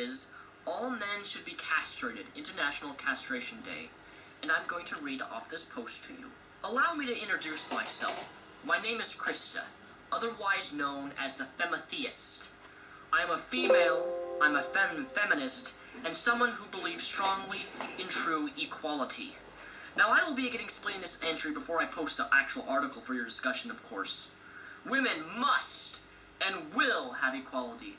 is All Men Should Be Castrated, International Castration Day, and I'm going to read off this post to you. Allow me to introduce myself. My name is Krista, otherwise known as the Feminist. I am a female, I'm a feminist, and someone who believes strongly in true equality. Now, I will be explaining this entry before I post the actual article for your discussion, of course. Women must and will have equality,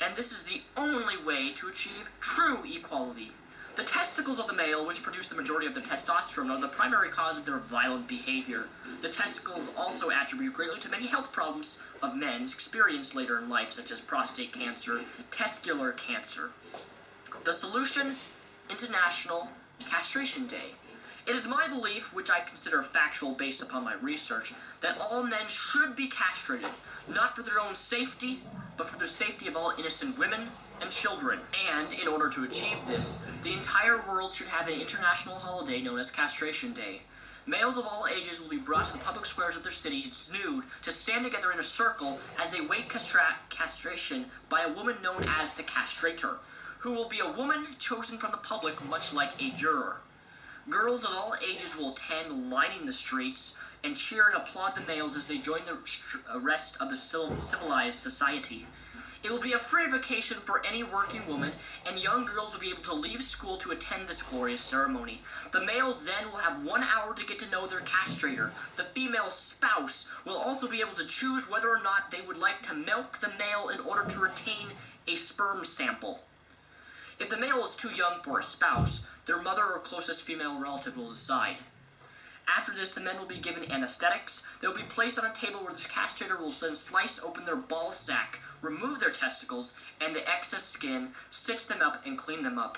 and this is the only way to achieve true equality. The testicles of the male, which produce the majority of the testosterone, are the primary cause of their violent behavior. The testicles also attribute greatly to many health problems of men experienced later in life, such as prostate cancer, testicular cancer. The solution: International Castration Day. It is my belief, which I consider factual based upon my research, that all men should be castrated, not for their own safety, but for the safety of all innocent women and children. And in order to achieve this, the entire world should have an international holiday known as Castration Day. Males of all ages will be brought to the public squares of their cities nude to stand together in a circle as they wait castration by a woman known as the castrator, who will be a woman chosen from the public, much like a juror. Girls of all ages will attend, lining the streets, and cheer and applaud the males as they join the rest of the civilized society. It will be a free vacation for any working woman, and young girls will be able to leave school to attend this glorious ceremony. The males then will have 1 hour to get to know their castrator. The female spouse will also be able to choose whether or not they would like to milk the male in order to retain a sperm sample. If the male is too young for a spouse, their mother or closest female relative will decide. After this, the men will be given anesthetics. They will be placed on a table where the castrator will then slice open their ball sack, remove their testicles and the excess skin, stitch them up, and clean them up.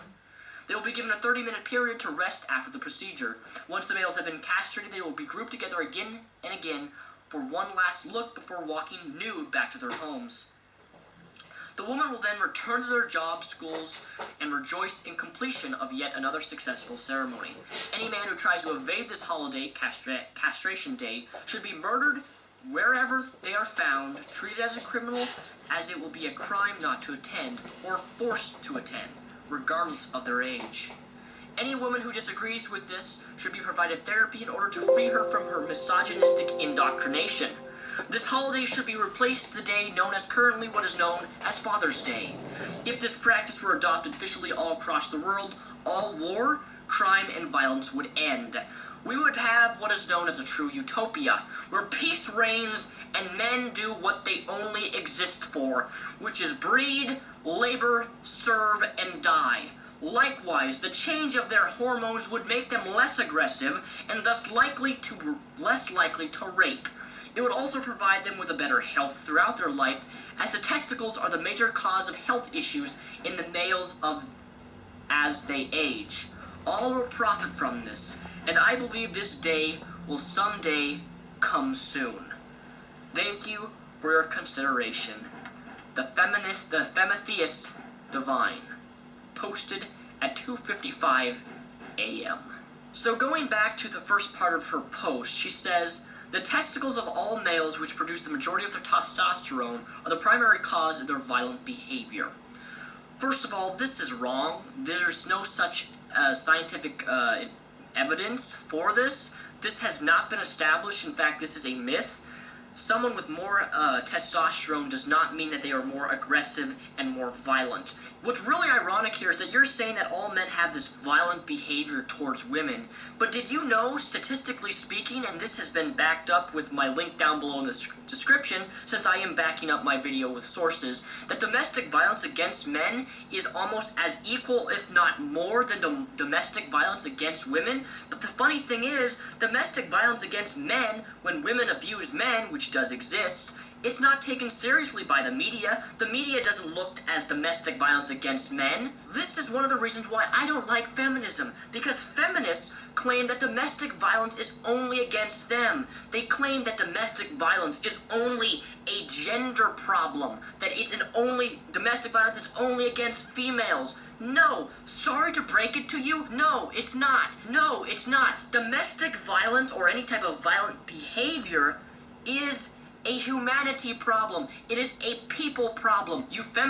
They will be given a 30-minute period to rest after the procedure. Once the males have been castrated, they will be grouped together again and again for one last look before walking nude back to their homes. The woman will then return to their jobs, schools, and rejoice in completion of yet another successful ceremony. Any man who tries to evade this holiday, Castration Day, should be murdered wherever they are found, treated as a criminal, as it will be a crime not to attend or forced to attend, regardless of their age. Any woman who disagrees with this should be provided therapy in order to free her from her misogynistic indoctrination. This holiday should be replaced with the day known as currently what is known as Father's Day. If this practice were adopted officially all across the world, all war, crime, and violence would end. We would have what is known as a true utopia, where peace reigns and men do what they only exist for, which is breed, labor, serve, and die. Likewise, the change of their hormones would make them less aggressive and thus less likely to rape. It would also provide them with a better health throughout their life, as the testicles are the major cause of health issues in the males as they age. All will profit from this, and I believe this day will someday come soon. Thank you for your consideration. The Feminist Divine. Posted at 2:55 a.m. So going back to the first part of her post, she says, the testicles of all males, which produce the majority of their testosterone, are the primary cause of their violent behavior. First of all, this is wrong. There's no such scientific evidence for this. This has not been established. In fact, this is a myth. Someone with more testosterone does not mean that they are more aggressive and more violent. What's really ironic here is that you're saying that all men have this violent behavior towards women, but did you know, statistically speaking, and this has been backed up with my link down below in the description, since I am backing up my video with sources, that domestic violence against men is almost as equal, if not more, than domestic violence against women? But the funny thing is, domestic violence against men, when women abuse men, which does exist, it's not taken seriously by the media. The media doesn't look as domestic violence against men. This is one of the reasons why I don't like feminism, because feminists claim that domestic violence is only against them. They claim that domestic violence is only a gender problem, that domestic violence is only against females. No, sorry to break it to you, no, it's not. No, it's not. Domestic violence or any type of violent behavior is a humanity problem. It is a people problem. You feminists